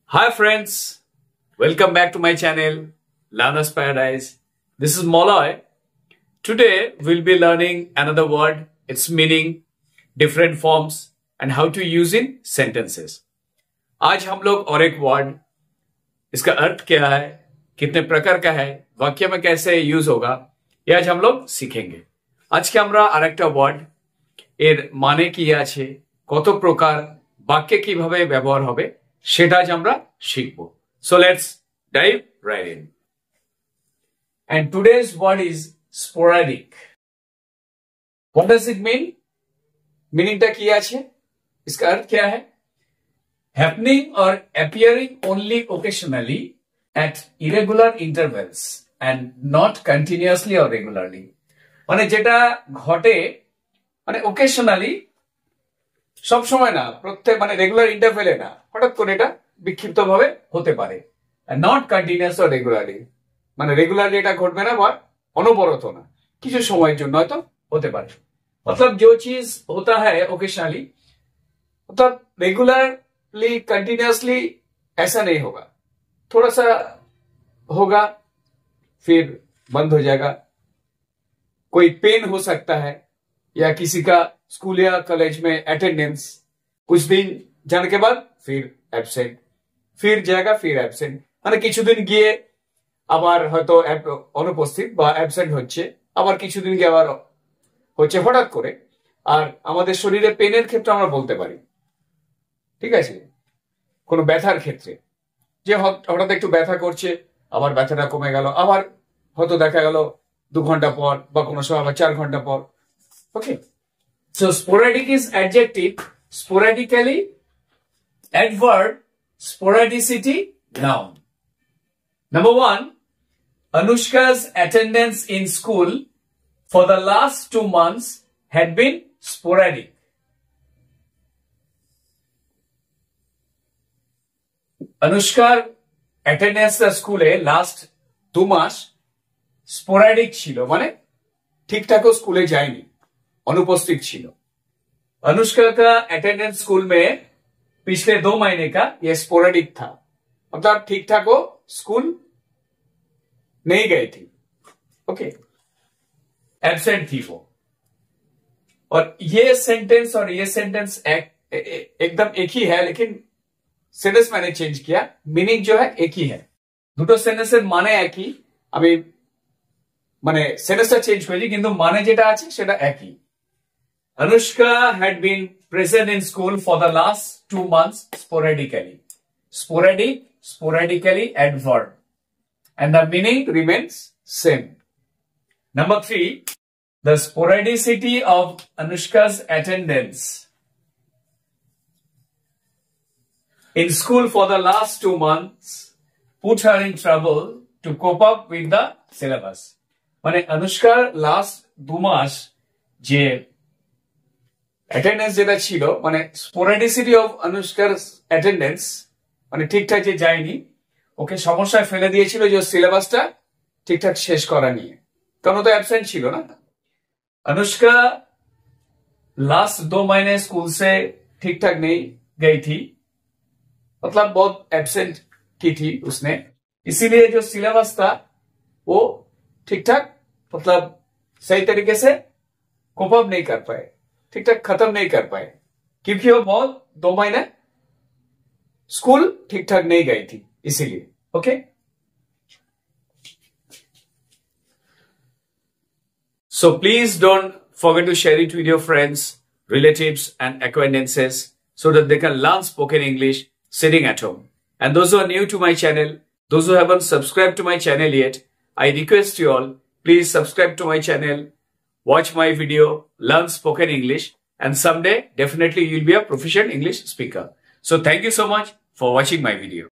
Hi friends, welcome back to my channel Learner's Paradise. This is Molloy. Today we'll be learning another word, its meaning, different forms and how to use in sentences. आज हम लोग और एक word, इसका अर्थ क्या है, कितने प्रकार का है, वाक्य में कैसे यूज होगा, ये आज हम लोग सीखेंगे। आज के আমরা আরেকটা ওয়ার্ড এর মানে কি আছে, কত প্রকার, বাক্যে কিভাবে ব্যবহার হবে সেটা আজ আমরা শিখব। So let's dive right in. And today's word is sporadic. What does it mean? Meaning টা কি আছে? इसका अर्थ क्या है? Happening or appearing only occasionally at irregular intervals and not continuously or regularly. মানে যেটা ঘটে মানে occasionally সব সময় না, প্রত্যেক মানে রেগুলার ইন্টারভেলে না, হঠাৎ করে এটা বিক্ষিপ্তভাবে হতে পারে। নট কন্টিনিউয়াস অর রেগুলারলি, মানে রেগুলারলি এটা ঘটবে না বা অনবরত না, কিছু সময়ের জন্য হয়তো হতে পারে। मतलब जो चीज होता है ओकेशनली, मतलब रेगुलरली कंटिन्यूअसली ऐसा नहीं होगा, थोड़ा सा होगा फिर बंद हो जाएगा। कोई पेन हो सकता है या किसी का स्कूल या कॉलेज में अटेंडेंस कुछ दिन जाने के बाद फिर एब्सेंट, फिर जाएगा फिर एब्सेंट, মানে কিছুদিন গিয়ে আবার হয়তো অনুপস্থিত বা অ্যাবসেন্ট হচ্ছে, আবার কিছুদিন গিয়ে আবার হচ্ছে হঠাৎ করে। আর আমাদের শরীরে পেনের ক্ষেত্রে আমরা বলতে পারি, ঠিক আছে, কোনো ব্যথার ক্ষেত্রে যে হঠাৎ একটু ব্যথা করছে, আবার ব্যথাটা কমে গেল, আবার হয়তো দেখা গেল 2 ঘন্টা পর বা কোনো সময় আবার 4 ঘন্টা পর। ওকে, so sporadic is adjective, sporadically adverb, sporadicity noun. Number 1, Anushka's attendance in school for the last 2 months had been sporadic. Anushka's attendance স্কুলে লাস্ট 2 মাস স্পোরাডিক ছিল, মানে ঠিকঠাকও স্কুলে যায়নি, अनुपस्थित छिलो। अनुष्का का अटेंडेंस स्कूल में पिछले 2 महीने का ये स्पोरेडिक था, मतलब ठीक ठाक वो स्कूल नहीं गई थी। ओके, एब्सेंट थी वो। और ये सेंटेंस और ये सेंटेंस एकदम एक ही है, लेकिन सेंटेंस मैंने चेंज किया, मीनिंग जो है एक ही है। দুটো সেন্টেন্সের মানে একই, আমি মানে সেন্টেন্সটা চেঞ্জ করেছি কিন্তু মানে যেটা আছে সেটা একই। Anushka had been present in school for the last 2 months sporadically. Sporadic, sporadically adverb. And the meaning remains same. Number 3, the sporadicity of Anushka's attendance in school for the last 2 months put her in trouble to cope up with the syllabus. মানে অনুষ্কার last 2 মাস যে attendance যেটা ছিল, মানে স্পোরাডিসিটি of অনুষ্কার attendance, মানে ঠিকঠাক যে যায়নি, ওকে সমস্যায় ফেলে দিয়েছিল যে সিলেবাসটা ঠিকঠাক শেষ করা নিয়ে, কারণ তো অ্যাবসেন্ট ছিল না। अनुष्का लास्ट 2 महीने स्कूल से ठीक ठाक नहीं गई थी, मतलब बहुत एब्सेंट की थी उसने, इसीलिए जो सिलेबस था वो ठीक ठाक मतलब सही तरीके से कोप अप नहीं कर पाए, ठीक ठाक खत्म नहीं कर पाए, क्योंकि वो बहुत 2 महीने स्कूल ठीक ठाक नहीं गई थी, इसीलिए। Okay, so please don't forget to share it with your friends, relatives and acquaintances so that they can learn spoken English sitting at home. And those who are new to my channel, those who haven't subscribed to my channel yet, I request you all, please subscribe to my channel, watch my video, learn spoken English, and someday definitely you'll be a proficient English speaker. So thank you so much for watching my video.